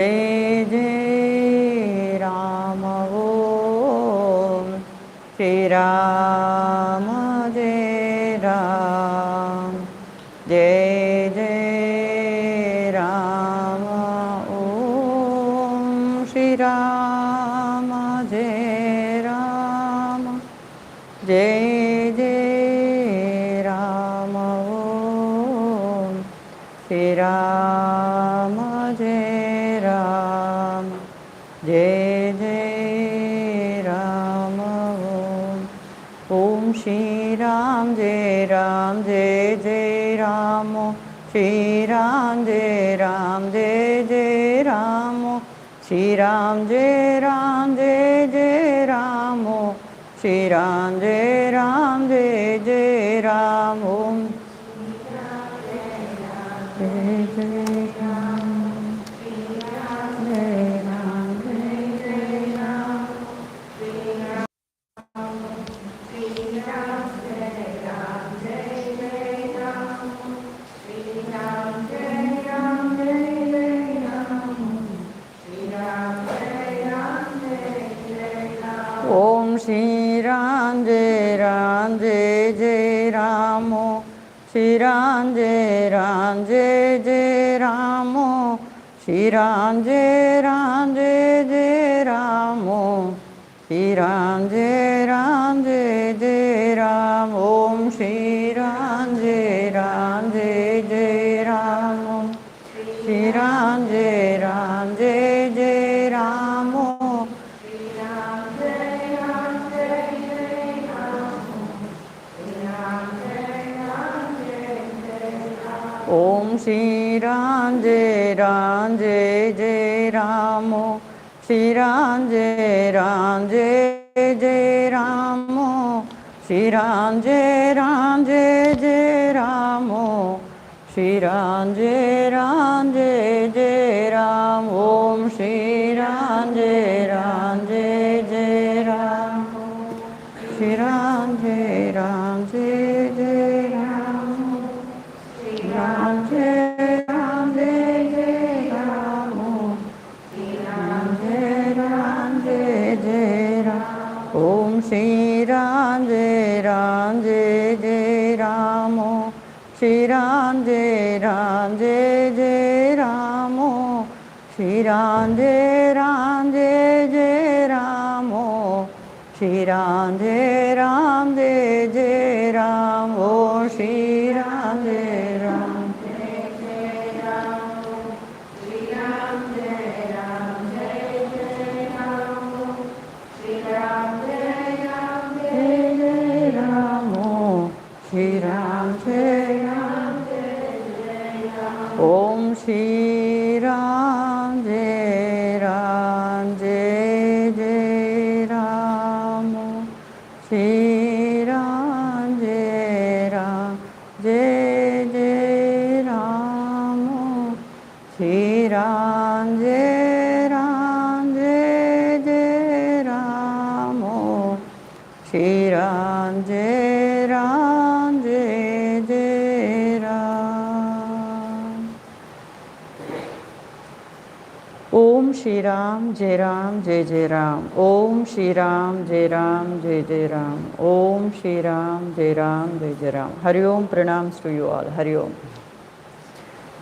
जय जय राम ओम श्री राम जय राम जय जय राम ओम श्री राम जय राम जय जय राम ओम श्री राम जय राम जय जय राम ओम श्री राम जय राम जय जय राम श्री राम जय राम जय जय राम श्री राम जय राम जय जय राम श्री राम जय राम जय जय राम ओम जय जय राम ओम श्री राम जय जय राम श्री राम जय जय राम श्री राम जय जय राम श्री राम जय जय राम ओम श्री राम जय जय राम श्री राम जय जय राम ओम श्री राम जय जय राम श्री राम जय जय राम श्री राम जय जय राम श्री राम जय जय राम ओम श्री राम जय जय राम श्री राम जय जय राम राम जय जय राम राम जय जय राम ओम श्री राम जय जय राम श्री राम जय जय राम श्री राम जय जय राम श्री राम जय जय राम ओ श्री राम जय श्री राम ओम श्री राम जय जय राम श्री राम जय जय राम श्री राम जय जय राम श्री राम जय जय राम ओम श्री राम जय जय राम ओम श्री राम जय जय राम ओम श्री राम जय जय Ram Hari Om, pranams to you all. Hari Om.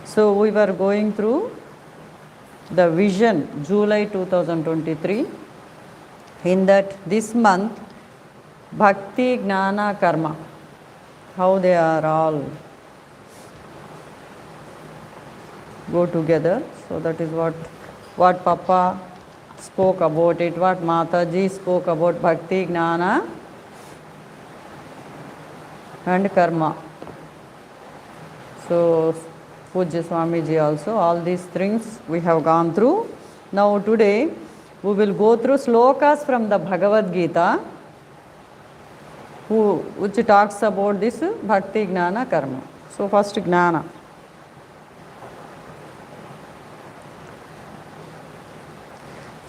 So we were going through the vision July 2023. In that this month Bhakti, Gnana, Karma, how they are all go together. So that is what Papa spoke about it, what Mataji spoke about Bhakti, Gnana and Karma. So Pujya Swamiji also, all these things we have gone through. Now today we will go through slokas from the Bhagavad Gita, which talks about this Bhakti, Gnana, Karma. So first Gnana.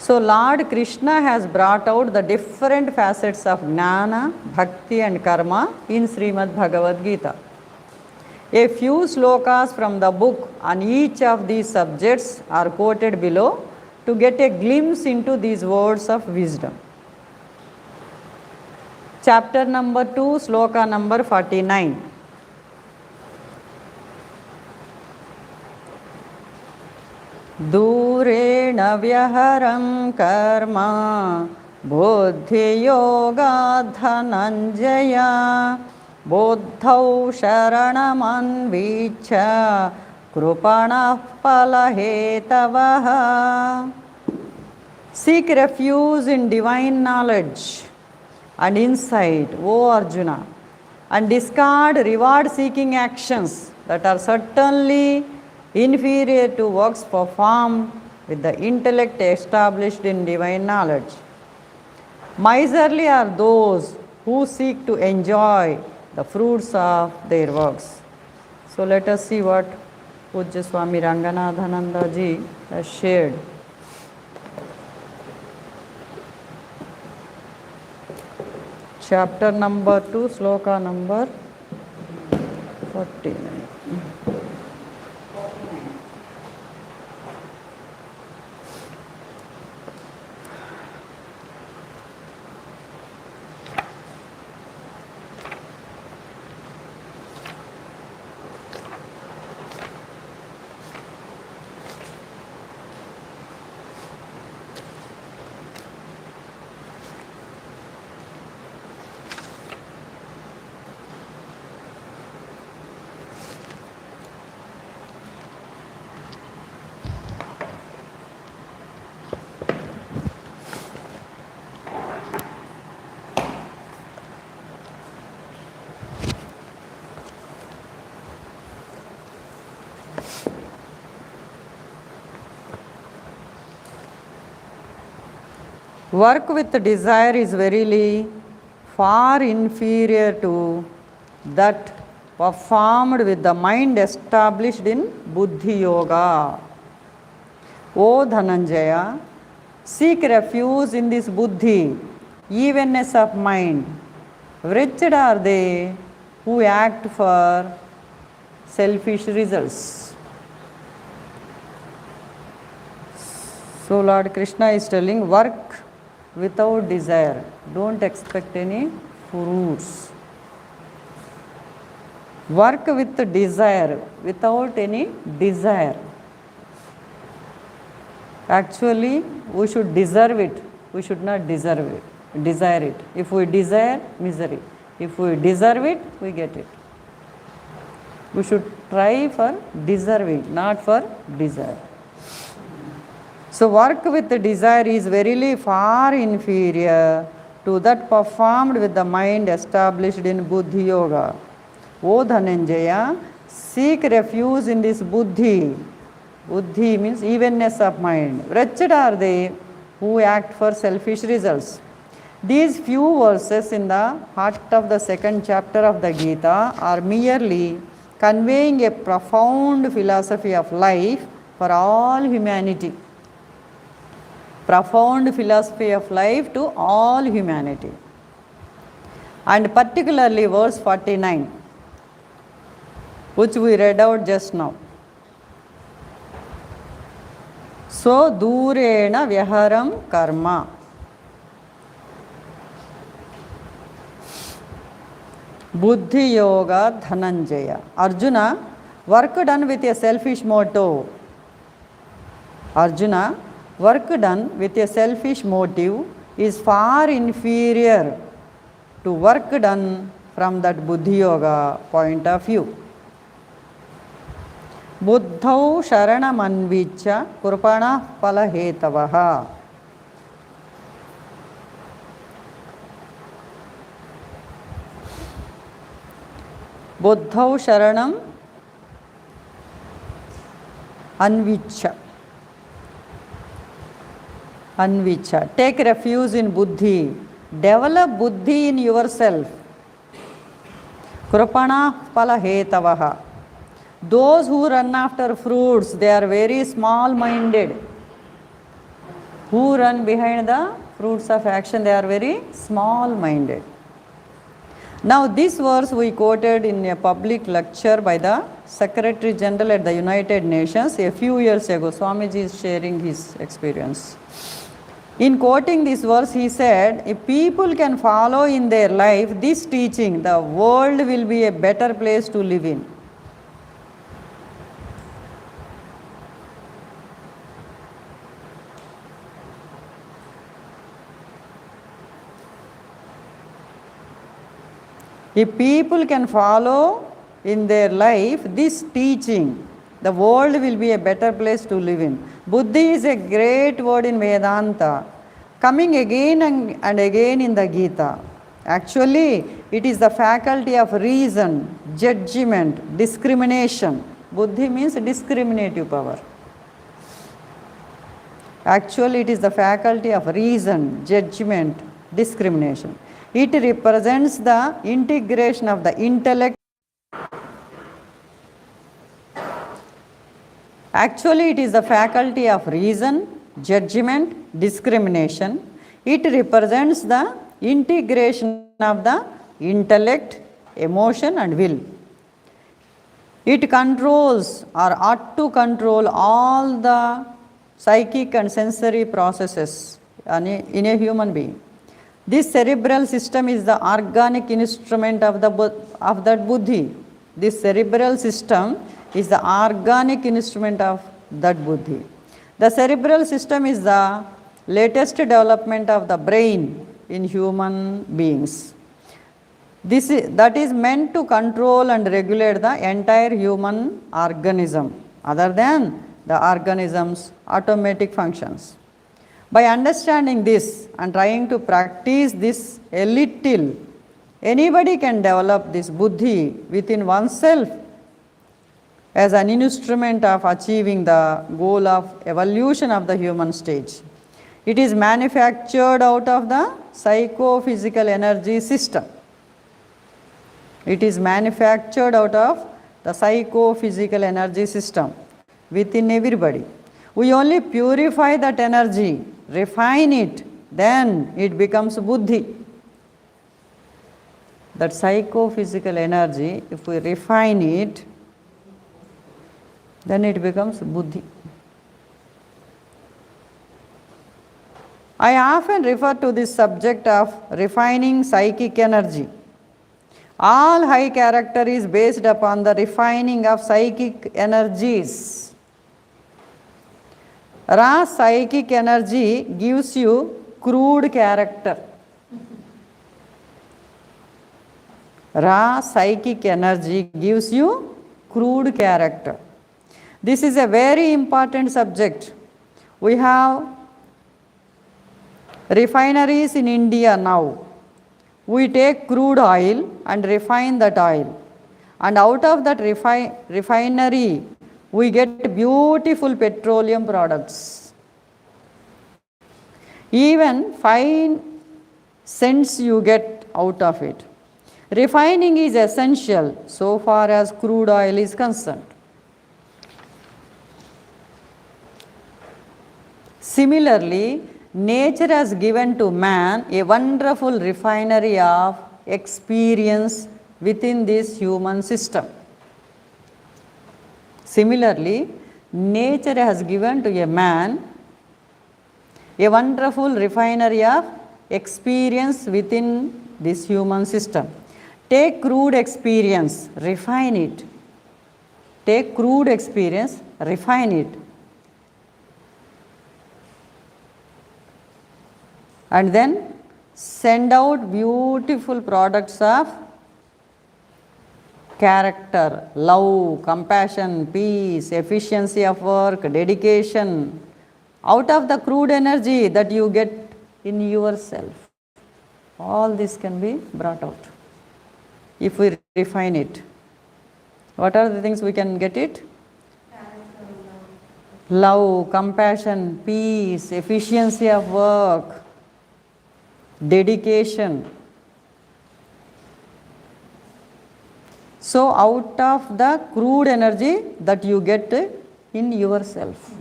So Lord Krishna has brought out the different facets of Gnana, Bhakti and Karma in Srimad Bhagavad Gita. A few slokas from the book on each of these subjects are quoted below to get a glimpse into these words of wisdom. Chapter number 2, sloka number 49. दूरेण व्यहरं कर्म बुद्धियोगात् धनञ्जय बुद्धौ शरणमन्वीच्छ कृपणः फलहेतवः. Seek refuge in divine knowledge and insight, O Arjuna, and discard reward-seeking actions that are certainly inferior to works performed with the intellect established in divine knowledge. Miserly are those who seek to enjoy the fruits of their works. So let us see what Pujya Swami Ranganathananda ji has shared. Chapter number 2, sloka number 49. Work with desire is verily far inferior to that performed with the mind established in Buddhi Yoga. O Dhananjaya, seek refuge in this Buddhi, evenness of mind. Wretched are they who act for selfish results. So Lord Krishna is telling, work without desire. Don't expect any fruits. Work with desire, without any desire. Actually, we should deserve it. We should not desire it. If we desire, misery. If we deserve it, we get it. We should try for deserving, not for desire. So work with desire is verily far inferior to that performed with the mind established in Buddhi Yoga. O Dhananjaya, seek refuge in this Buddhi. Buddhi means evenness of mind. Wretched are they who act for selfish results. These few verses in the heart of the second chapter of the Gita are merely conveying a profound philosophy of life for all humanity. Profound philosophy of life to all humanity. And particularly verse 49, which we read out just now. So, durena vyaharam karma. Buddhi yoga dhananjaya. Arjuna, work done with a selfish motive. Arjuna, work done with a selfish motive is far inferior to work done from that Buddhi Yoga point of view. Buddhau sharanam kurpana palahetavaha. Buddhau sharanam anvicha. Take refuge in Buddhi. Develop Buddhi in yourself. Krupana palahetavaha. Those who run after fruits, they are very small-minded. Who run behind the fruits of action, they are very small-minded. Now this verse we quoted in a public lecture by the Secretary General at the United Nations a few years ago. Swamiji is sharing his experience. In quoting this verse, he said, if people can follow in their life this teaching, the world will be a better place to live in. If people can follow in their life this teaching, the world will be a better place to live in. Buddhi is a great word in Vedanta, coming again and again in the Gita. Actually, it is the faculty of reason, judgment, discrimination. Buddhi means discriminative power. Actually, it is the faculty of reason, judgment, discrimination. It represents the integration of the intellect. Actually, it is the faculty of reason, judgment, discrimination. It represents the integration of the intellect, emotion and will. It controls or ought to control all the psychic and sensory processes in a human being. This cerebral system is the organic instrument of that buddhi. This cerebral system is the organic instrument of that buddhi. The cerebral system is the latest development of the brain in human beings. That is meant to control and regulate the entire human organism, other than the organism's automatic functions. By understanding this and trying to practice this a little, anybody can develop this buddhi within oneself as an instrument of achieving the goal of evolution of the human stage. It is manufactured out of the psychophysical energy system. It is manufactured out of the psychophysical energy system within everybody. We only purify that energy, refine it, then it becomes buddhi. That psychophysical energy, if we refine it, then it becomes buddhi. I often refer to this subject of refining psychic energy. All high character is based upon the refining of psychic energies. Raw psychic energy gives you crude character. Raw psychic energy gives you crude character. This is a very important subject. We have refineries in India now. We take crude oil and refine that oil. And out of that refinery, we get beautiful petroleum products. Even fine scents you get out of it. Refining is essential so far as crude oil is concerned. Similarly, nature has given to man a wonderful refinery of experience within this human system. Similarly, nature has given to a man a wonderful refinery of experience within this human system. Take crude experience, refine it. Take crude experience, refine it. And then send out beautiful products of character, love, compassion, peace, efficiency of work, dedication, out of the crude energy that you get in yourself. All this can be brought out if we refine it. What are the things we can get it? Love, compassion, peace, efficiency of work, dedication. So out of the crude energy that you get in yourself.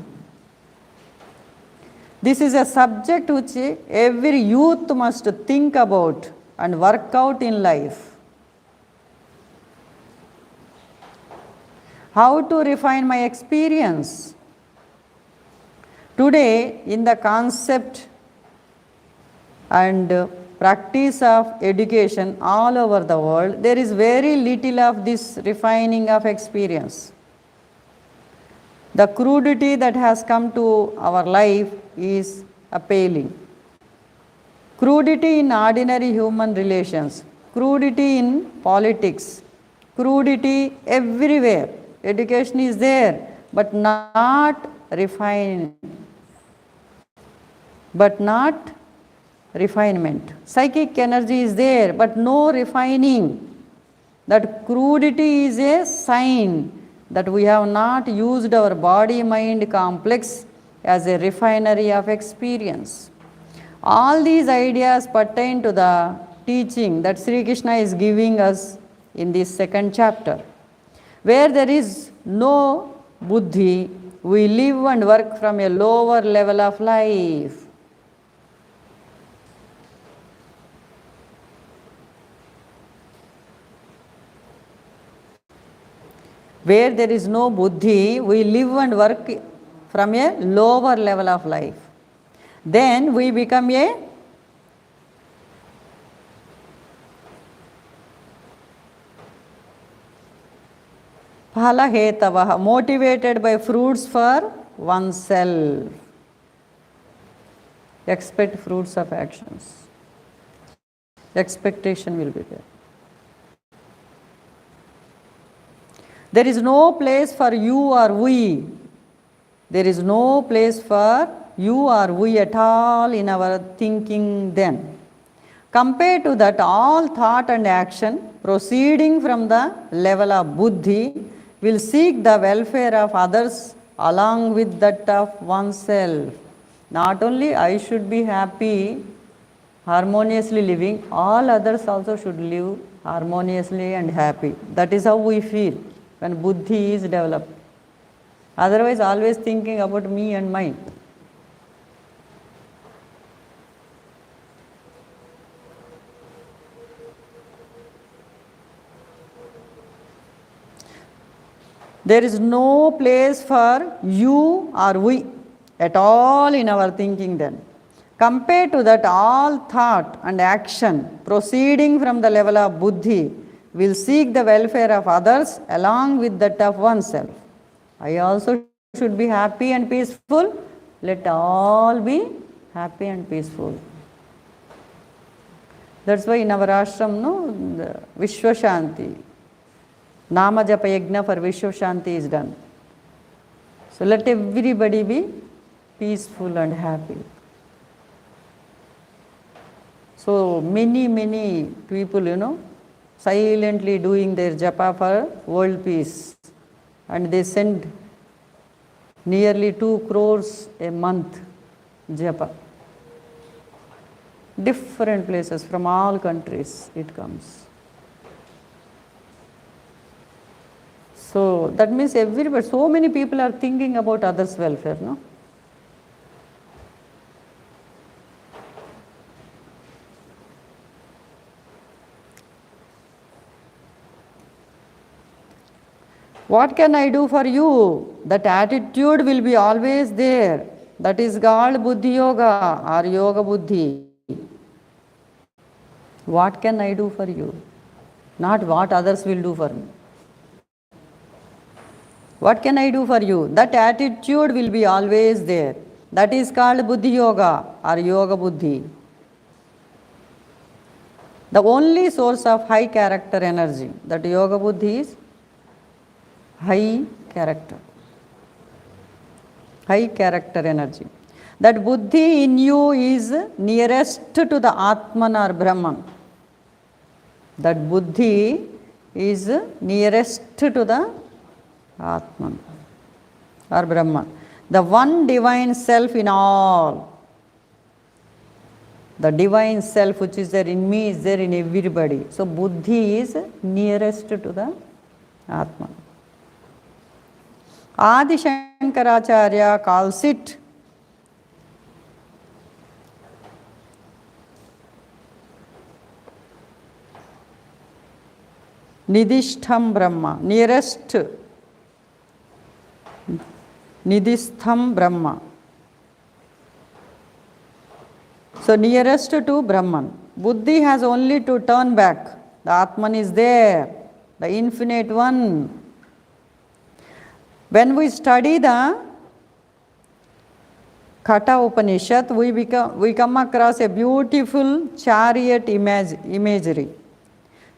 This is a subject which every youth must think about and work out in life. How to refine my experience? Today, in the concept and practice of education all over the world, there is very little of this refining of experience. The crudity that has come to our life is appalling. Crudity in ordinary human relations, crudity in politics, crudity everywhere. Education is there, but not refined, but not refinement. Psychic energy is there, but no refining. That crudity is a sign that we have not used our body-mind complex as a refinery of experience. All these ideas pertain to the teaching that Sri Krishna is giving us in this second chapter. Where there is no buddhi, we live and work from a lower level of life. Where there is no buddhi, we live and work from a lower level of life. Then we become a phala-hetavaha, motivated by fruits for oneself. Expect fruits of actions. Expectation will be there. There is no place for you or we. There is no place for you or we at all in our thinking then. Compared to that, all thought and action proceeding from the level of buddhi will seek the welfare of others along with that of oneself. Not only I should be happy, harmoniously living, all others also should live harmoniously and happy. That is how we feel when buddhi is developed. Otherwise, always thinking about me and mine. There is no place for you or we at all in our thinking then. Compared to that, all thought and action proceeding from the level of buddhi will seek the welfare of others along with that of oneself. I also should be happy and peaceful. Let all be happy and peaceful. That's why in our ashram, no, Vishwa Shanti, Nama Japa Yajna for Vishwa Shanti is done. So let everybody be peaceful and happy. So many people, silently doing their japa for world peace. And they send nearly 2 crores a month japa. Different places from all countries it comes. So that means everybody, so many people are thinking about others' welfare, no? What can I do for you? That attitude will be always there. That is called Buddhi Yoga or Yoga Buddhi. What can I do for you? Not what others will do for me. What can I do for you? That attitude will be always there. That is called Buddhi Yoga or Yoga Buddhi. The only source of high character energy, that Yoga Buddhi is high character energy. That buddhi in you is nearest to the Atman or Brahman. That buddhi is nearest to the Atman or Brahman. The one divine self in all. The divine self which is there in me is there in everybody. So buddhi is nearest to the Atman. Adi Shankaracharya calls it Nidishtham Brahma, nearest Nidhistham Brahma. So nearest to Brahman. Buddhi has only to turn back. The Atman is there, the infinite one. When we study the Katha Upanishad, we come across a beautiful chariot imagery.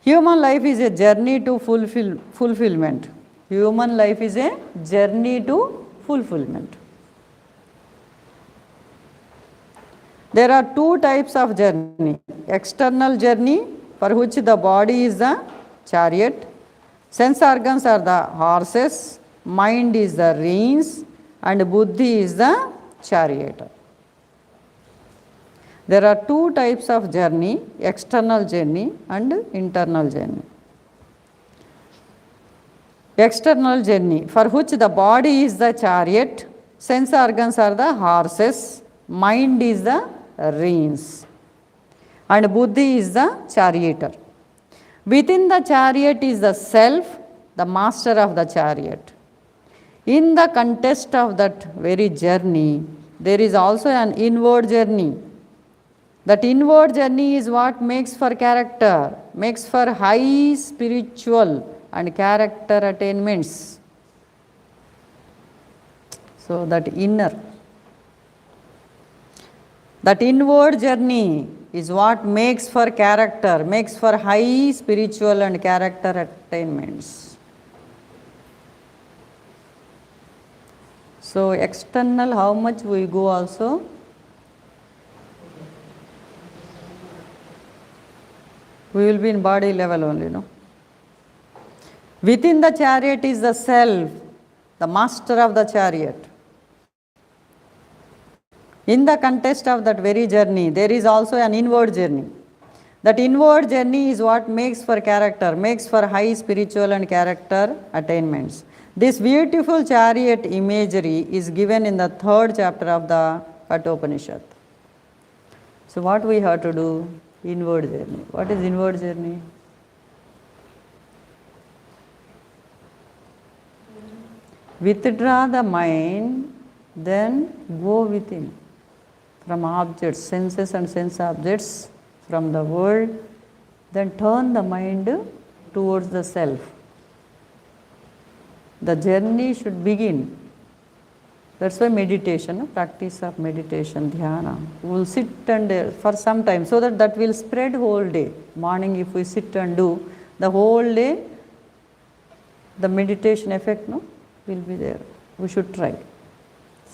Human life is a journey to fulfillment. Human life is a journey to fulfillment. There are two types of journey. External journey, for which the body is the chariot, sense organs are the horses, mind is the reins, and buddhi is the chariot. There are two types of journey, external journey and internal journey. External journey, for which the body is the chariot, sense organs are the horses, mind is the reins, and buddhi is the charioteer. Within the chariot is the self, the master of the chariot. In the context of that very journey, there is also an inward journey. That inward journey is what makes for character, makes for high spiritual and character attainments. So that inward journey is what makes for character, makes for high spiritual and character attainments. So external, how much we go also? We will be in body level only, no? Within the chariot is the self, the master of the chariot. In the context of that very journey, there is also an inward journey. That inward journey is what makes for character, makes for high spiritual and character attainments. This beautiful chariot imagery is given in the 3rd chapter of the Katha Upanishad. So what we have to do? Inward journey. What is inward journey? Withdraw the mind, then go within. From objects, senses and sense objects, from the world, then turn the mind towards the self. The journey should begin. That's why meditation, practice of meditation, dhyana. We will sit and for some time, so that will spread whole day. Morning if we sit and do, the whole day, the meditation effect will be there. We should try.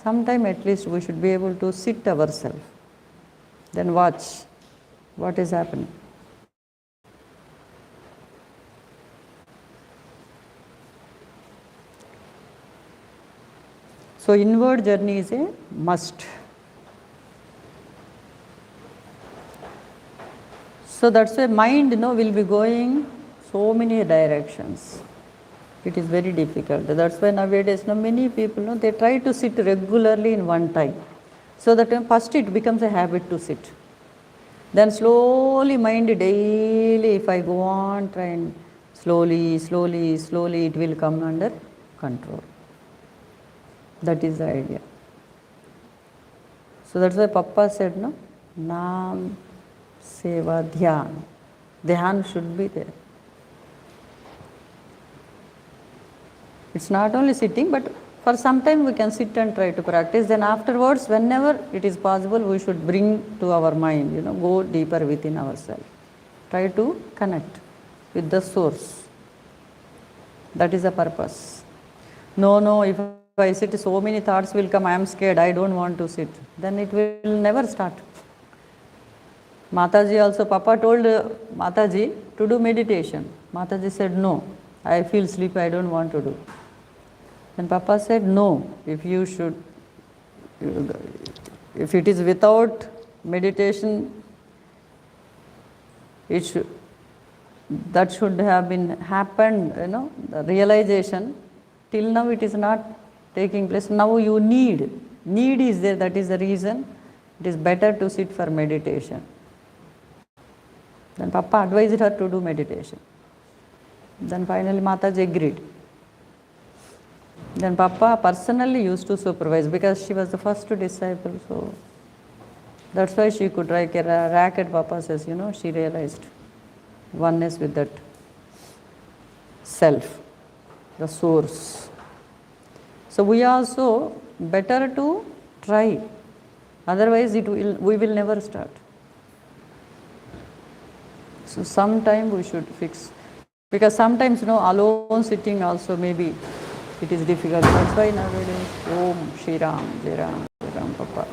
Sometime at least we should be able to sit ourselves. Then watch what is happening. So inward journey is a must. So that's why mind will be going so many directions. It is very difficult. That's why nowadays many people they try to sit regularly in one time. So that first it becomes a habit to sit. Then slowly mind daily, if I go on trying, slowly it will come under control. That is the idea. So that's why Papa said, Naam, Seva, Dhyan. Dhyan should be there. It's not only sitting, but for some time we can sit and try to practice. Then afterwards, whenever it is possible, we should bring to our mind, go deeper within ourselves. Try to connect with the source. That is the purpose. No, if I sit, so many thoughts will come, I am scared, I don't want to sit. Then it will never start. Mataji also, Papa told Mataji to do meditation. Mataji said, no, I feel sleepy, I don't want to do. Then Papa said, no, if it is without meditation, that should have been happened, the realization. Till now it is not taking place. Now you need is there, that is the reason it is better to sit for meditation. Then Papa advised her to do meditation. Then finally Mataji agreed. Then Papa personally used to supervise because she was the first disciple. So that's why she could write a racket, Papa says, she realized oneness with that self, the source. So we also better to try. Otherwise we will never start. So sometime we should fix. Because sometimes, alone sitting also maybe it is difficult. That's why nowadays, Om Shri Ram, Jai Ram, Jai Ram, Papa.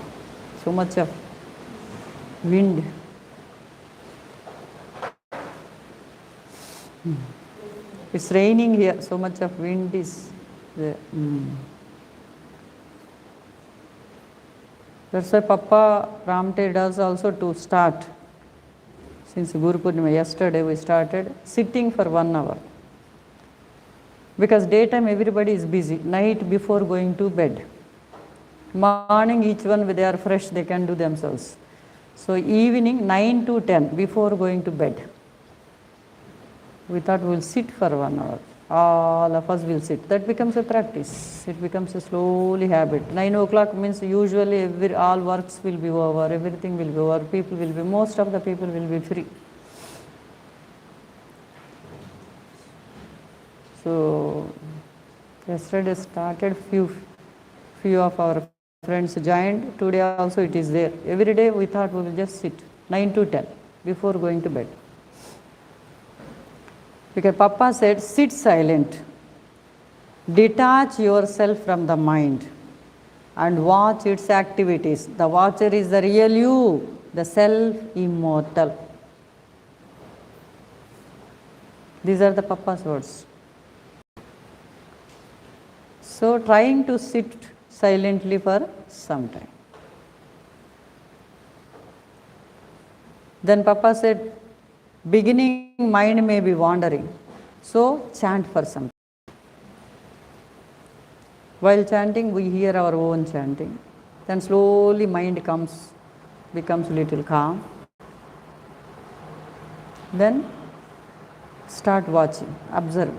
So much of wind. It's raining here, so much of wind is there. That's why Papa Ramte does also to start. Since Guru Purnima, yesterday we started sitting for 1 hour. Because daytime everybody is busy, night before going to bed. Morning each one they are fresh, they can do themselves. So evening 9 to 10 before going to bed. We thought we'll sit for 1 hour. All of us will sit. That becomes a practice. It becomes a slowly habit. 9 o'clock means usually all works will be over, everything will be over, most of the people will be free. So yesterday started, few of our friends joined. Today also it is there. Every day we thought we will just sit 9 to 10 before going to bed. Because Papa said, sit silent, detach yourself from the mind and watch its activities. The watcher is the real you, the self immortal. These are the Papa's words. So trying to sit silently for some time. Then Papa said, beginning mind may be wandering, so chant for some time. While chanting, we hear our own chanting. Then slowly mind becomes little calm. Then start watching, observe.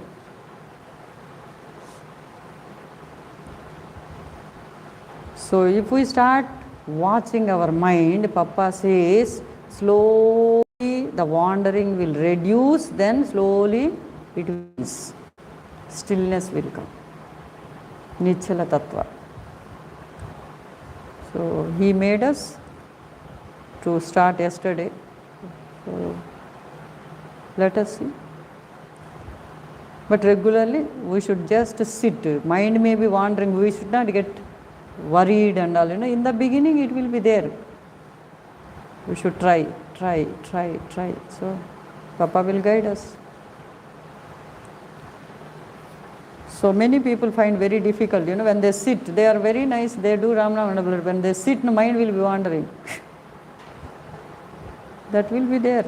So if we start watching our mind, Papa says, slowly the wandering will reduce, then slowly it will, stillness will come. Nichala Tattva. So he made us to start yesterday. So let us see. But regularly we should just sit. Mind may be wandering, we should not get worried and all. In the beginning it will be there. We should try. So Papa will guide us. So many people find very difficult, when they sit, they are very nice, they do Ram Nam, when they sit, the mind will be wandering. That will be there.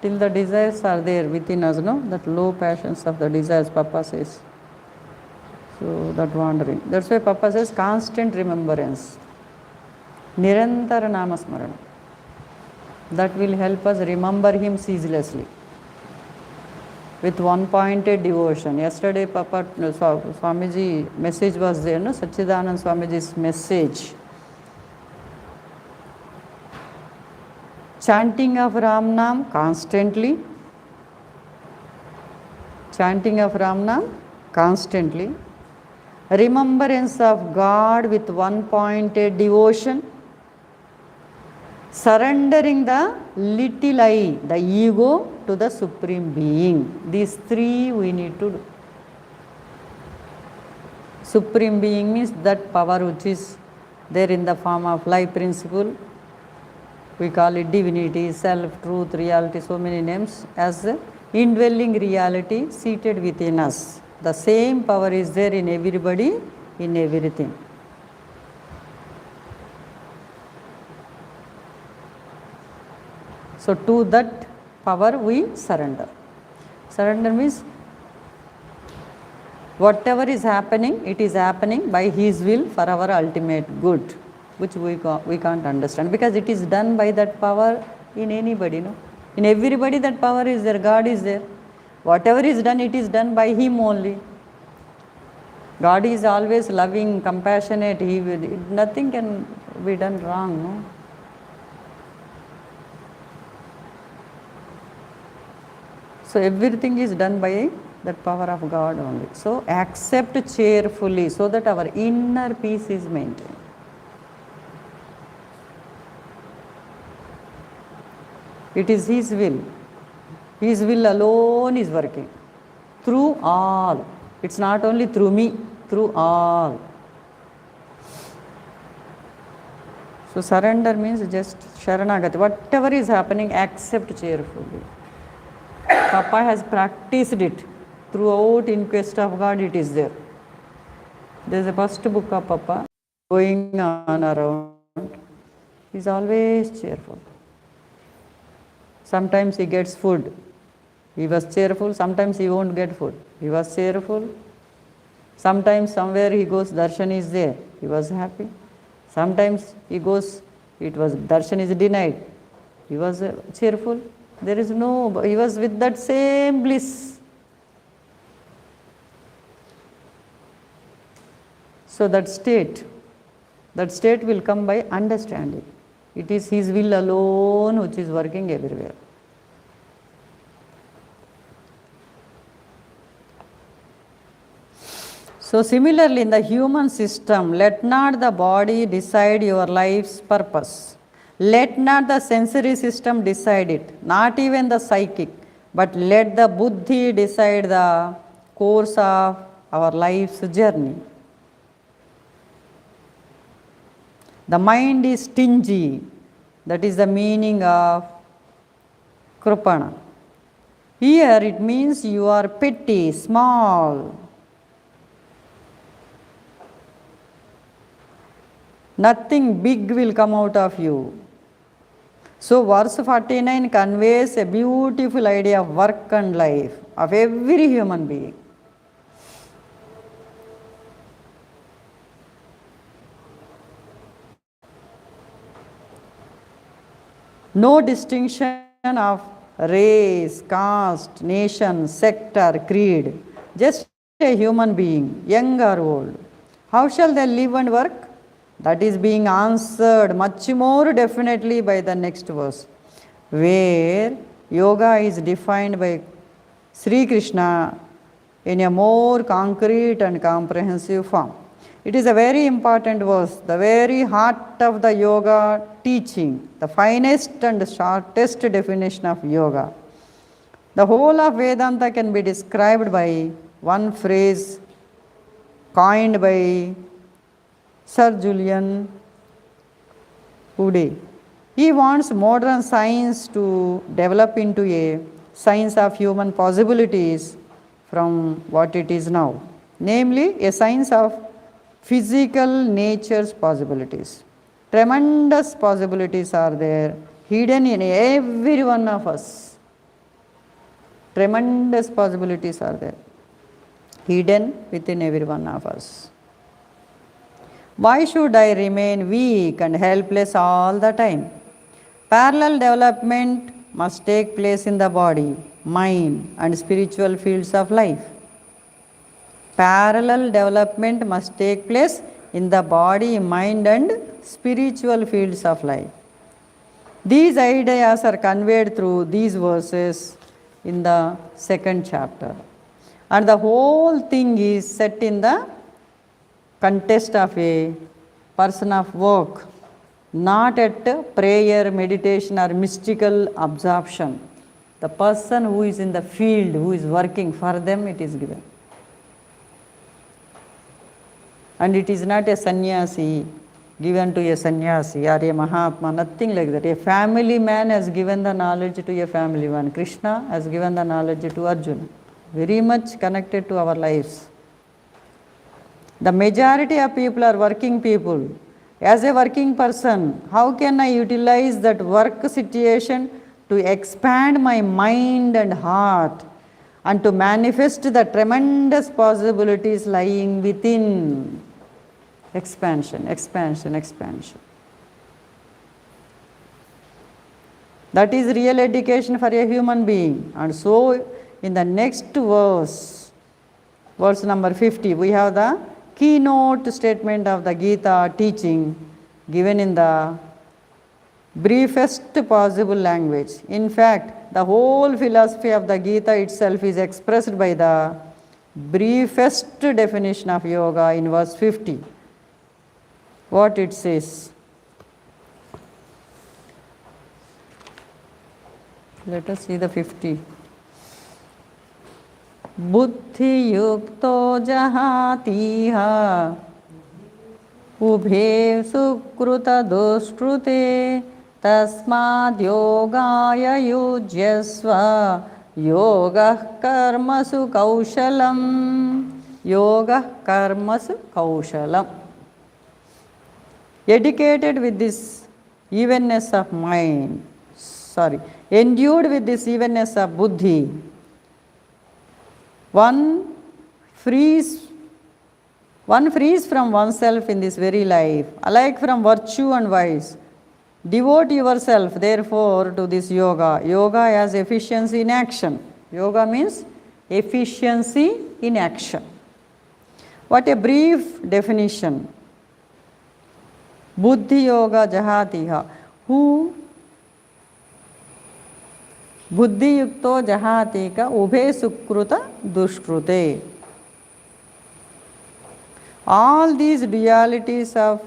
Till the desires are there within us, that low passions of the desires, Papa says. So that wandering. That's why Papa says constant remembrance. Nirantara Namasmarana. That will help us remember him ceaselessly. With one-pointed devotion. Yesterday, Papa Swamiji message was there, Sachidanand Swamiji's message. Chanting of Ram Nam constantly. Chanting of Ram Nam constantly. Remembrance of God with one-pointed devotion. Surrendering the little I, the ego, to the Supreme Being. These three we need to do. Supreme Being means that power which is there in the form of life principle. We call it divinity, self, truth, reality, so many names, as the indwelling reality seated within us. The same power is there in everybody, in everything. So to that power we surrender. Surrender means whatever is happening, it is happening by His will for our ultimate good, which we can't understand, because it is done by that power in anybody. In everybody that power is there, God is there. Whatever is done, it is done by Him only. God is always loving, compassionate. Nothing can be done wrong. No? So everything is done by that power of God only. So accept cheerfully so that our inner peace is maintained. It is His will. His will alone is working through all. It's not only through me, through all. So surrender means just Sharanagati. Whatever is happening, accept cheerfully. Papa has practiced it. Throughout In Quest of God, it is there. There is a first book of Papa going on around. He is always cheerful. Sometimes he gets food. He was cheerful. Sometimes he won't get food. He was cheerful. Sometimes somewhere he goes, darshan is there. He was happy. Sometimes he goes, darshan is denied. He was cheerful. There is no, he was with that same bliss. So that state will come by understanding. It is His will alone which is working everywhere. So similarly, in the human system, let not the body decide your life's purpose. Let not the sensory system decide it, not even the psychic, but let the buddhi decide the course of our life's journey. The mind is stingy. That is the meaning of krupana. Here it means you are petty, small. Nothing big will come out of you. So verse 49 conveys a beautiful idea of work and life of every human being. No distinction of race, caste, nation, sect or creed. Just a human being, young or old. How shall they live and work? That is being answered much more definitely by the next verse, where yoga is defined by Sri Krishna in a more concrete and comprehensive form. It is a very important verse, the very heart of the yoga teaching, the finest and shortest definition of yoga. The whole of Vedanta can be described by one phrase coined by Sir Julian Ude. He wants modern science to develop into a science of human possibilities from what it is now, namely a science of physical nature's possibilities. Tremendous possibilities are there, hidden in every one of us. Tremendous possibilities are there, hidden within every one of us. Why should I remain weak and helpless all the time? Parallel development must take place in the body, mind, and spiritual fields of life. Parallel development must take place in the body, mind, and spiritual fields of life. These ideas are conveyed through these verses in the second chapter. And the whole thing is set in the context of a person of work, not at prayer, meditation, or mystical absorption. The person who is in the field, who is working, for them it is given. And it is not a sannyasi given to a sannyasi or a mahatma, nothing like that. A family man has given the knowledge to a family man. Krishna has given the knowledge to Arjuna. Very much connected to our lives. The majority of people are working people. As a working person, how can I utilize that work situation to expand my mind and heart and to manifest the tremendous possibilities lying within? Expansion, expansion, expansion. That is real education for a human being. And so in the next verse, verse number 50. We have the keynote statement of the Gita teaching given in the briefest possible language. In fact, the whole philosophy of the Gita itself is expressed by the briefest definition of yoga in verse 50. What it says? Let us see the 50. Buddhi yukto jahatiha ubhe sukruta dushrute tasmad yogaya yujyasva yoga karmasu kaushalam. Yoga karmasu kaushalam. Educated with this evenness of mind, endued with this evenness of buddhi, one frees from oneself in this very life, alike from virtue and vice. Devote yourself, therefore, to this yoga. Yoga as efficiency in action. Yoga means efficiency in action. What a brief definition. Buddhi yoga jahatiha. Who buddhi yukto jahatika ubhe sukruta dushrute. All these dualities of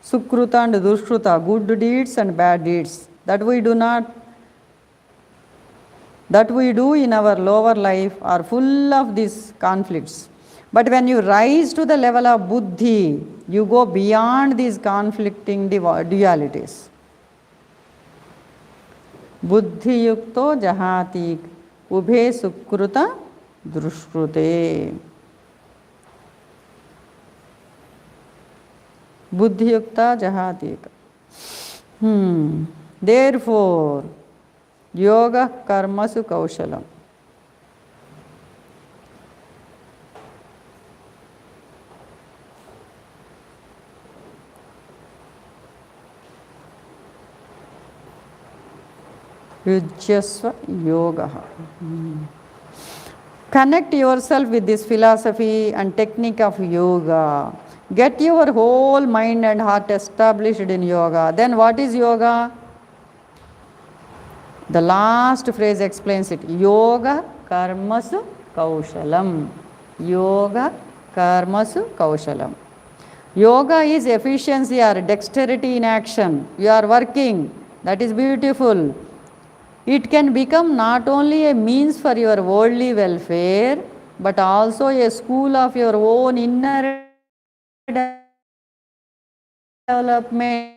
sukruta and dushruta, good deeds and bad deeds, that we do in our lower life are full of these conflicts. But when you rise to the level of buddhi, you go beyond these conflicting dualities. Buddhi yukto jahatik ubhe sukruta dushrute. Buddhi yukta jahatika. Therefore, yoga karmasu kaushalam. Yujyasva yoga. Connect yourself with this philosophy and technique of yoga. Get your whole mind and heart established in yoga. Then what is yoga? The last phrase explains it. Yoga karmasu kaushalam. Yoga karmasu kaushalam. Yoga is efficiency or dexterity in action. You are working. That is beautiful. It can become not only a means for your worldly welfare, but also a school of your own inner development.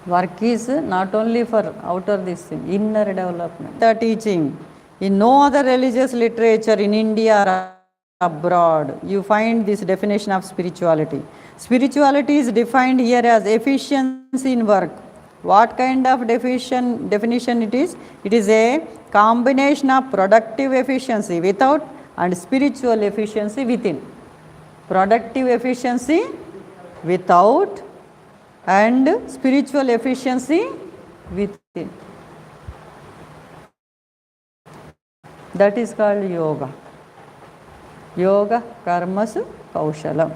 Work is not only for outer this thing, inner development. The teaching in no other religious literature in India or abroad, you find this definition of spirituality. Spirituality is defined here as efficiency in work. What kind of definition it is? It is a combination of productive efficiency without and spiritual efficiency within. Productive efficiency without and spiritual efficiency within. That is called yoga. Yoga karmasu kaushalam.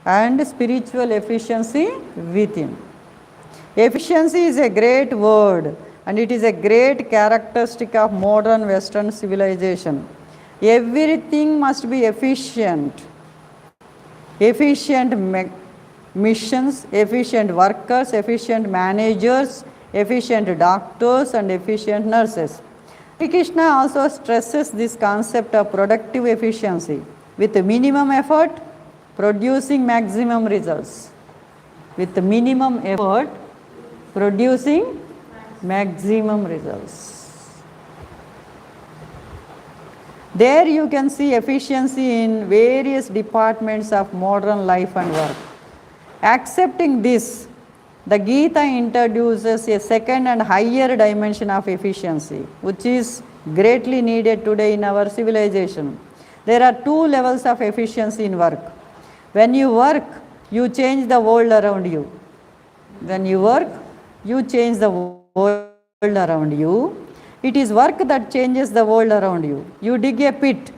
And spiritual efficiency within. Efficiency is a great word and it is a great characteristic of modern Western civilization. Everything must be efficient. Efficient missions, efficient workers, efficient managers, efficient doctors and efficient nurses. Sri Krishna also stresses this concept of productive efficiency with minimum effort producing maximum results. With minimum effort producing maximum results. There you can see efficiency in various departments of modern life and work. Accepting this, the Gita introduces a second and higher dimension of efficiency, which is greatly needed today in our civilization. There are two levels of efficiency in work. When you work, you change the world around you. When you work, you change the world around you. It is work that changes the world around you. You dig a pit.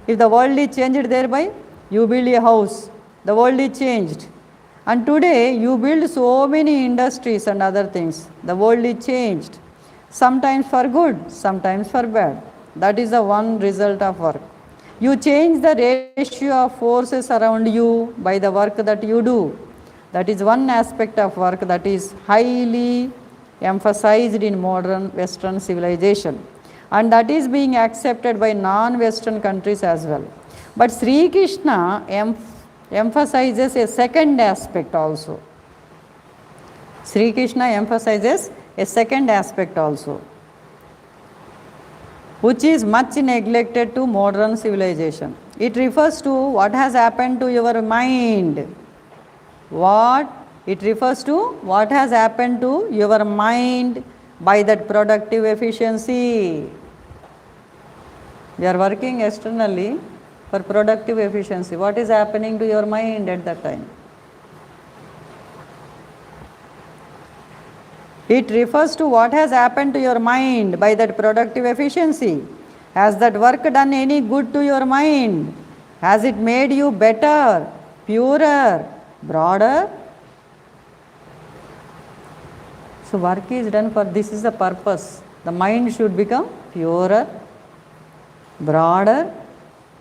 If the world is changed thereby, you build a house. The world is changed. And today, you build so many industries and other things. The world is changed. Sometimes for good, sometimes for bad. That is the one result of work. You change the ratio of forces around you by the work that you do. That is one aspect of work that is highly emphasized in modern Western civilization. And that is being accepted by non-Western countries as well. But Sri Krishna emphasizes a second aspect also. Sri Krishna emphasizes a second aspect also, which is much neglected to modern civilization. It refers to what has happened to your mind. It refers to what has happened to your mind by that productive efficiency. We are working externally for productive efficiency. What is happening to your mind at that time? It refers to what has happened to your mind by that productive efficiency. Has that work done any good to your mind? Has it made you better, purer, broader? So work is done for this is the purpose. The mind should become purer, broader,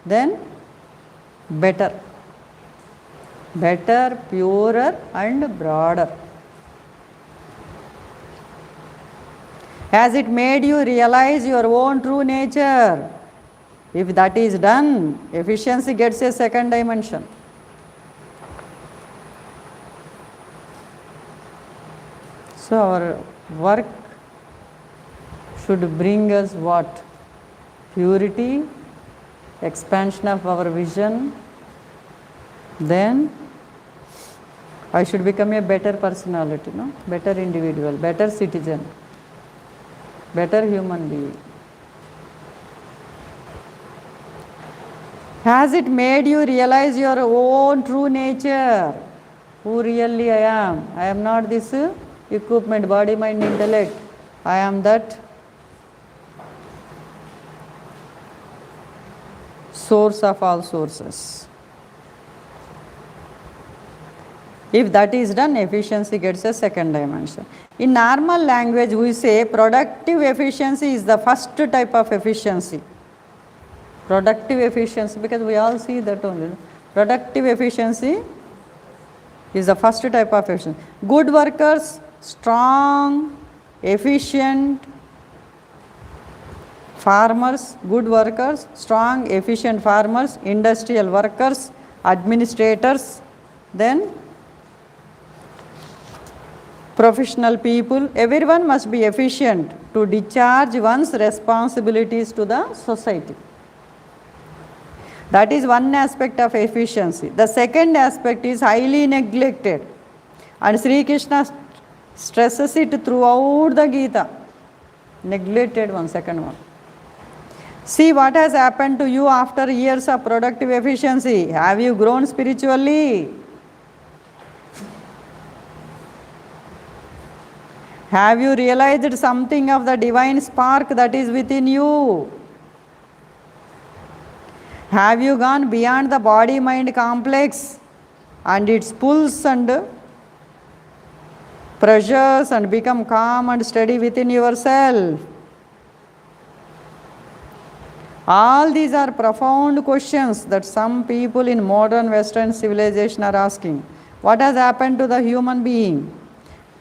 then better. Better, purer and broader. Has it made you realize your own true nature? If that is done, efficiency gets a second dimension. So our work should bring us what? Purity, expansion of our vision. Then I should become a better personality, no? Better individual, better citizen, better human being. Has it made you realize your own true nature? Who really I am? I am not this equipment, body, mind, intellect. I am that source of all sources. If that is done, efficiency gets a second dimension. In normal language, we say productive efficiency is the first type of efficiency. Productive efficiency, because we all see that only. Productive efficiency is the first type of efficiency. Good workers, strong, efficient farmers, good workers, strong, efficient farmers, industrial workers, administrators, then professional people, everyone must be efficient to discharge one's responsibilities to the society. That is one aspect of efficiency. The second aspect is highly neglected, and Sri Krishna stresses it throughout the Gita. Neglected one, second one. See what has happened to you after years of productive efficiency. Have you grown spiritually? Have you realized something of the divine spark that is within you? Have you gone beyond the body-mind complex and its pulls and pressures and become calm and steady within yourself? All these are profound questions that some people in modern Western civilization are asking. What has happened to the human being?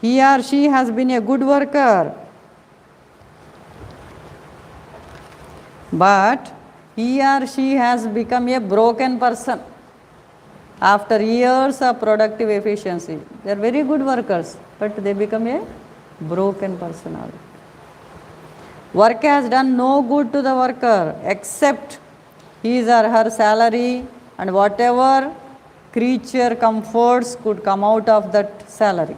He or she has been a good worker, but he or she has become a broken person after years of productive efficiency. They are very good workers, but they become a broken personality. Work has done no good to the worker except his or her salary and whatever creature comforts could come out of that salary.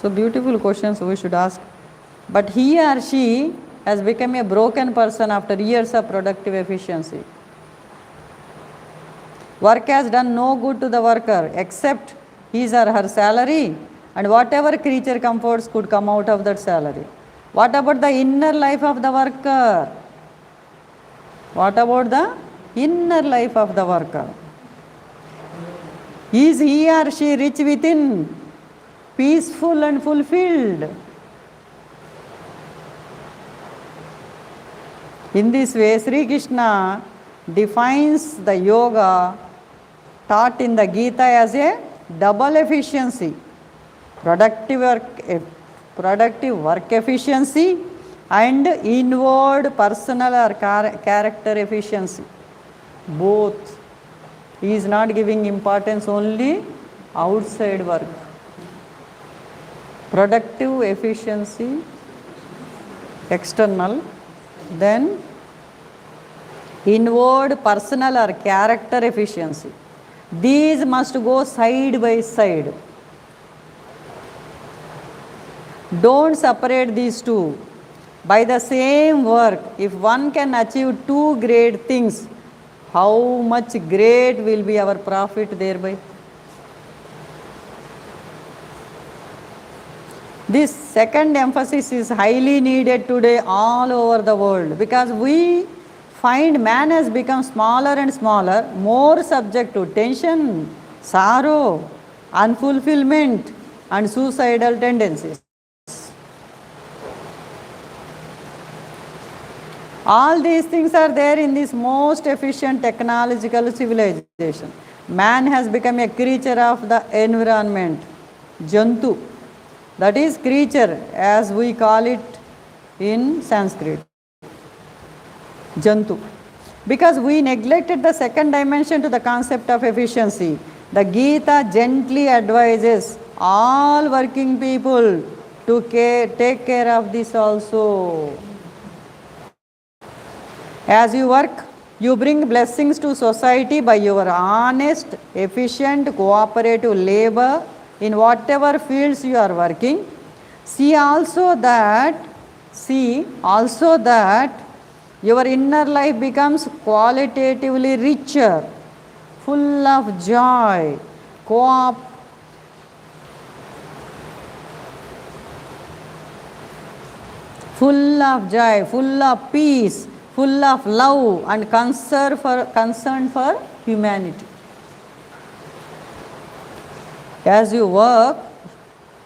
So beautiful questions we should ask. But he or she has become a broken person after years of productive efficiency. Work has done no good to the worker except his or her salary and whatever creature comforts could come out of that salary. What about the inner life of the worker? What about the inner life of the worker? Is he or she rich within, peaceful and fulfilled? In this way, Sri Krishna defines the yoga taught in the Gita as a double efficiency, productive work efficiency and inward personal or character efficiency. Both. He is not giving importance only outside work. Productive efficiency, external, then inward personal or character efficiency. These must go side by side. Don't separate these two. By the same work, if one can achieve two great things, how much great will be our profit thereby? This second emphasis is highly needed today all over the world, because we find man has become smaller and smaller, more subject to tension, sorrow, unfulfillment and suicidal tendencies. All these things are there in this most efficient technological civilization. Man has become a creature of the environment, Jantu. That is creature as we call it in Sanskrit, Jantu. Because we neglected the second dimension to the concept of efficiency. The Gita gently advises all working people to take care of this also. As you work, you bring blessings to society by your honest, efficient, cooperative labor in whatever fields you are working. See also that your inner life becomes qualitatively richer, full of joy, full of peace, full of love and concern for humanity. As you work,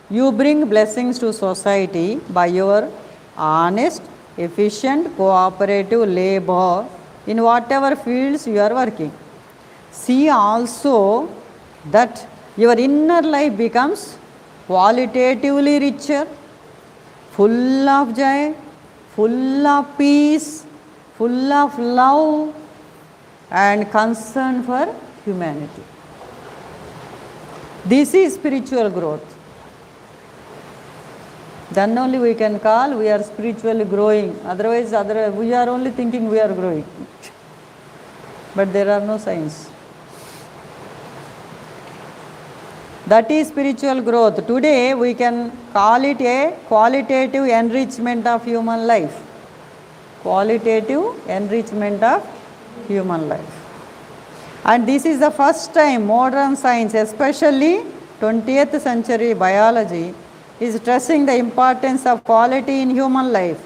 you bring blessings to society by your honest, efficient, cooperative labor in whatever fields you are working. See also that your inner life becomes qualitatively richer, full of joy, full of peace, full of love and concern for humanity. This is spiritual growth. Then only we can call we are spiritually growing. Otherwise, we are only thinking we are growing. But there are no signs. That is spiritual growth. Today we can call it a qualitative enrichment of human life. Qualitative enrichment of human life. And this is the first time modern science, especially 20th century biology, is stressing the importance of quality in human life.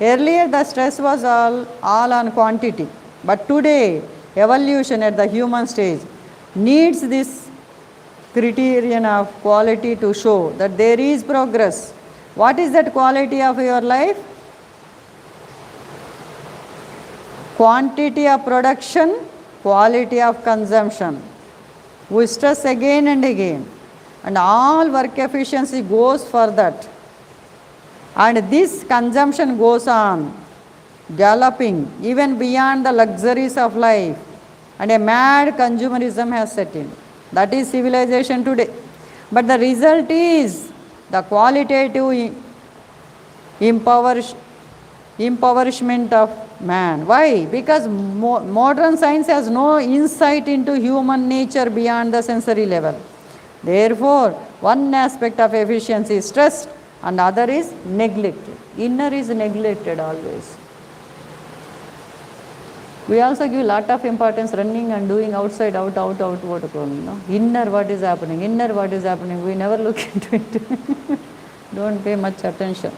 Earlier the stress was all on quantity, but today evolution at the human stage needs this criterion of quality to show that there is progress. What is that quality of your life? Quantity of production, quality of consumption. We stress again and again. And all work efficiency goes for that. And this consumption goes on, developing even beyond the luxuries of life. And a mad consumerism has set in. That is civilization today. But the result is the qualitative impoverishment of man. Why? Because modern science has no insight into human nature beyond the sensory level. Therefore, one aspect of efficiency is stressed and other is neglected. Inner is neglected always. We also give lot of importance running and doing outside, out, what you know. Inner what is happening, we never look into it. Don't pay much attention.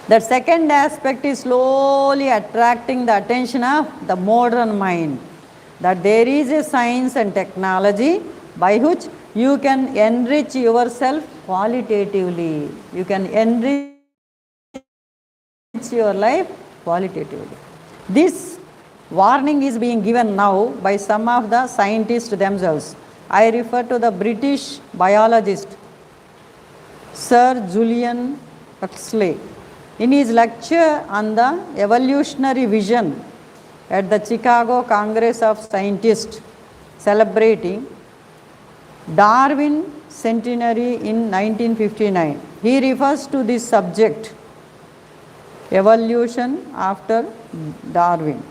The second aspect is slowly attracting the attention of the modern mind. That there is a science and technology by which you can enrich yourself qualitatively. You can enrich your life qualitatively. This warning is being given now by some of the scientists themselves. I refer to the British biologist Sir Julian Huxley. In his lecture on the evolutionary vision at the Chicago Congress of Scientists celebrating Darwin centenary in 1959, he refers to this subject, evolution after Darwin.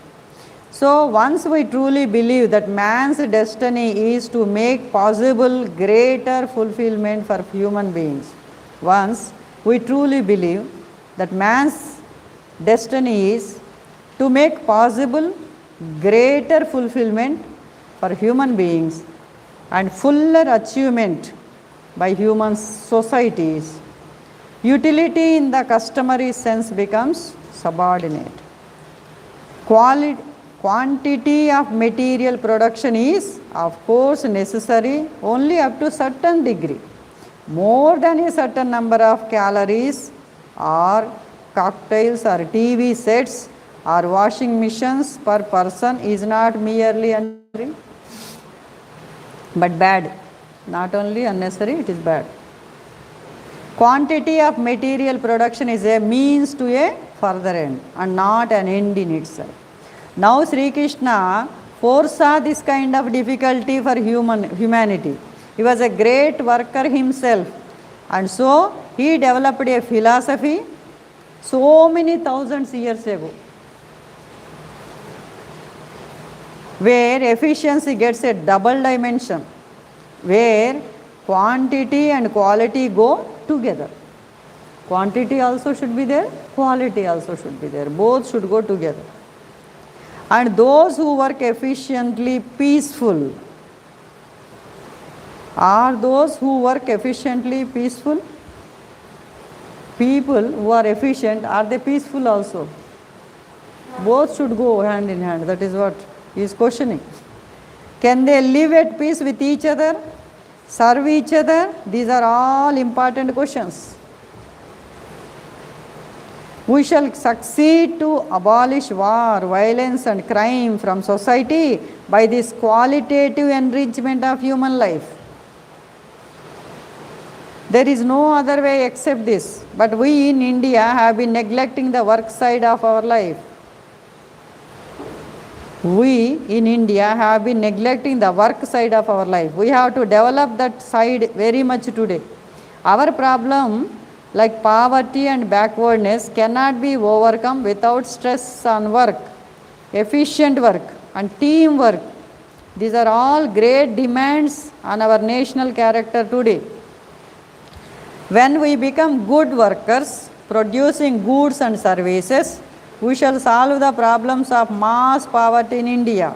So once we truly believe that man's destiny is to make possible greater fulfillment for human beings, once we truly believe that man's destiny is to make possible greater fulfillment for human beings and fuller achievement by human societies, utility in the customary sense becomes subordinate. Quantity of material production is, of course, necessary only up to certain degree. More than a certain number of calories or cocktails or TV sets or washing machines per person is not merely unnecessary but bad. Not only unnecessary, it is bad. Quantity of material production is a means to a further end and not an end in itself. Now Sri Krishna foresaw this kind of difficulty for humanity. He was a great worker himself, and so he developed a philosophy so many thousands years ago, where efficiency gets a double dimension, where quantity and quality go together. Quantity also should be there, quality also should be there. Both should go together. And those who work efficiently peaceful. Are those who work efficiently peaceful? People who are efficient, are they peaceful also? Both should go hand in hand. That is what he is questioning. Can they live at peace with each other? Serve each other? These are all important questions. We shall succeed to abolish war, violence and crime from society by this qualitative enrichment of human life. There is no other way except this. But we in India have been neglecting the work side of our life. We in India have been neglecting the work side of our life. We have to develop that side very much today. Our problem, like poverty and backwardness, cannot be overcome without stress on work, efficient work and teamwork. These are all great demands on our national character today. When we become good workers, producing goods and services, we shall solve the problems of mass poverty in India.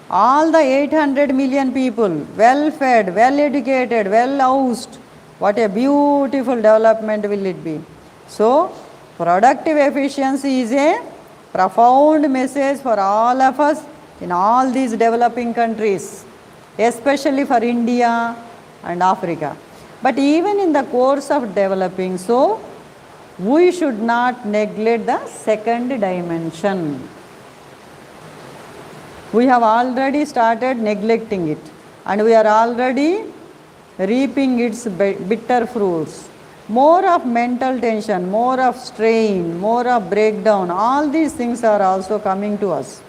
All the 800 million people, well fed, well educated, well housed, what a beautiful development will it be. So, productive efficiency is a profound message for all of us in all these developing countries, especially for India and Africa. But even in the course of developing, so we should not neglect the second dimension. We have already started neglecting it, and we are already reaping its bitter fruits. More of mental tension, more of strain, more of breakdown, all these things are also coming to us,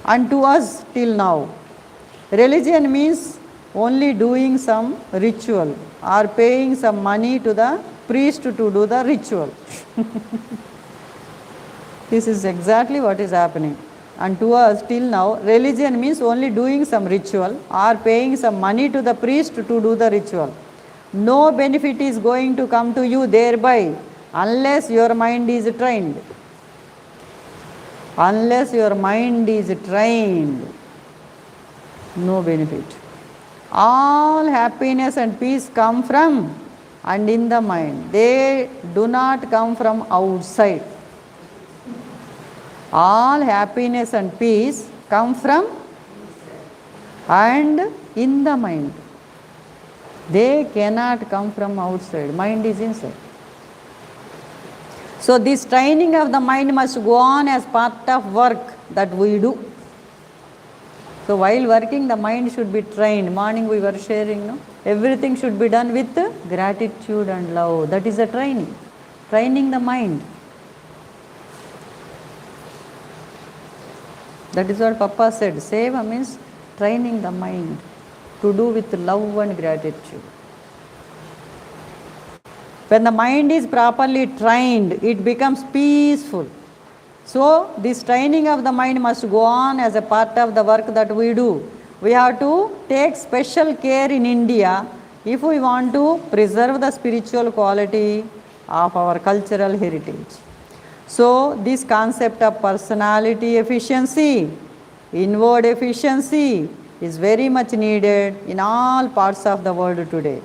and to us till now. Religion means only doing some ritual or paying some money to the priest to do the ritual. This is exactly what is happening. And to us till now, religion means only doing some ritual or paying some money to the priest to do the ritual. No benefit is going to come to you thereby unless your mind is trained. Unless your mind is trained, no benefit. All happiness and peace come from and in the mind. They do not come from outside. All happiness and peace come from and in the mind. They cannot come from outside. Mind is inside. So this training of the mind must go on as part of work that we do. So while working, the mind should be trained. Morning we were sharing, no? Everything should be done with gratitude and love. That is a training. Training the mind. That is what Papa said. Seva means training the mind to do with love and gratitude. When the mind is properly trained, it becomes peaceful. So this training of the mind must go on as a part of the work that we do. We have to take special care in India if we want to preserve the spiritual quality of our cultural heritage. So this concept of personality efficiency, inward efficiency is very much needed in all parts of the world today.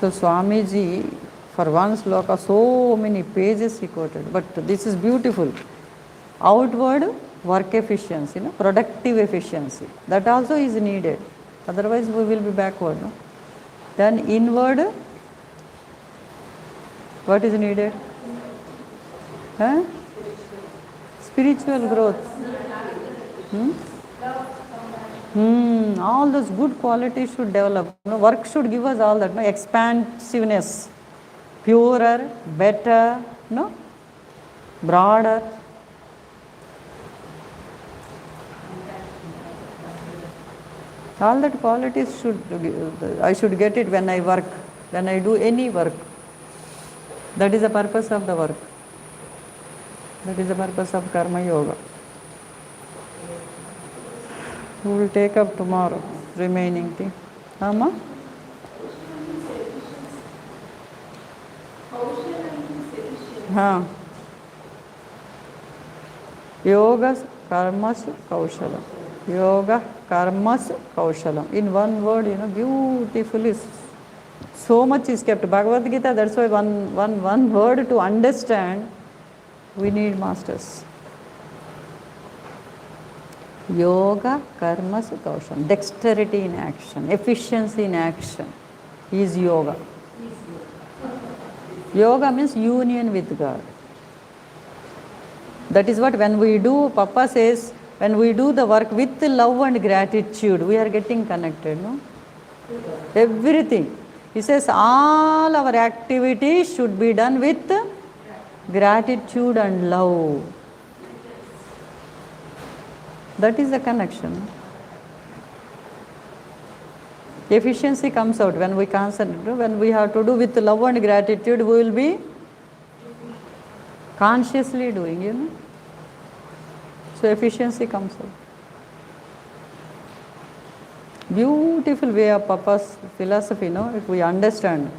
So Swamiji, for one sloka, so many pages he quoted, but this is beautiful. Outward work efficiency, productive efficiency, that also is needed. Otherwise we will be backward. No? Then inward, what is needed? Huh? Spiritual growth. All those good qualities should develop. Work should give us all that. Expansiveness, purer, better, broader. All that qualities I should get it when I work, when I do any work. That is the purpose of the work. That is the purpose of Karma Yoga. We will take up tomorrow, remaining thing. Amma? Yoga, karmas, kaushalam. Yoga, karmas, kaushalam. In one word, beautifully, so much is kept. Bhagavad Gita, that's why one word to understand, we need masters. Yoga, karmas, kaushalam. Dexterity in action, efficiency in action is yoga. Yoga means union with God. That is what when we do, Papa says, when we do the work with love and gratitude, we are getting connected, no? Everything. He says all our activities should be done with gratitude and love. That is the connection. Efficiency comes out when we concentrate. When we have to do with love and gratitude, we will be consciously doing, So efficiency comes out. Beautiful way of Papa's philosophy, if we understand.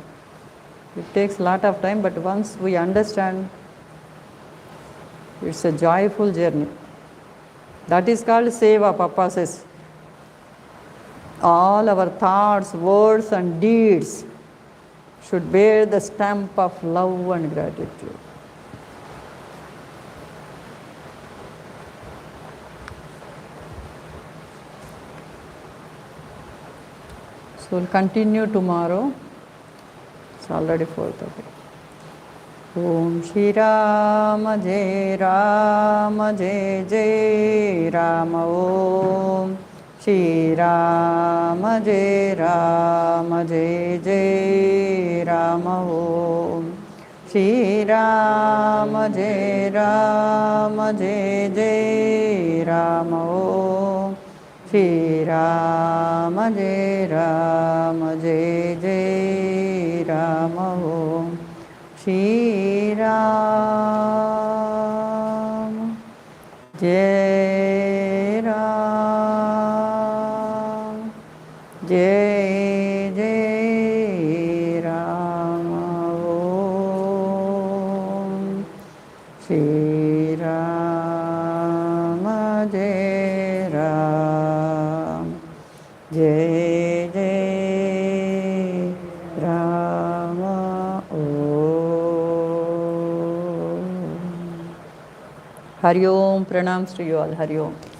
It takes a lot of time, but once we understand, it's a joyful journey. That is called seva, Papa says. All our thoughts, words and deeds should bear the stamp of love and gratitude. So we'll continue tomorrow. It's already 4:30. Om Shri Rama Jai Rama Jai Jai Rama Om Shri Rama Jai Rama Jai Jai Rama Om Shri Rama Jai Rama Jai Jai Rama Om Shri Rama Jai Rama Jai Jai Rama Om Shri Rama Jai Ram Jai Jai Rama Hari Om, pranams to you all. Hari Om.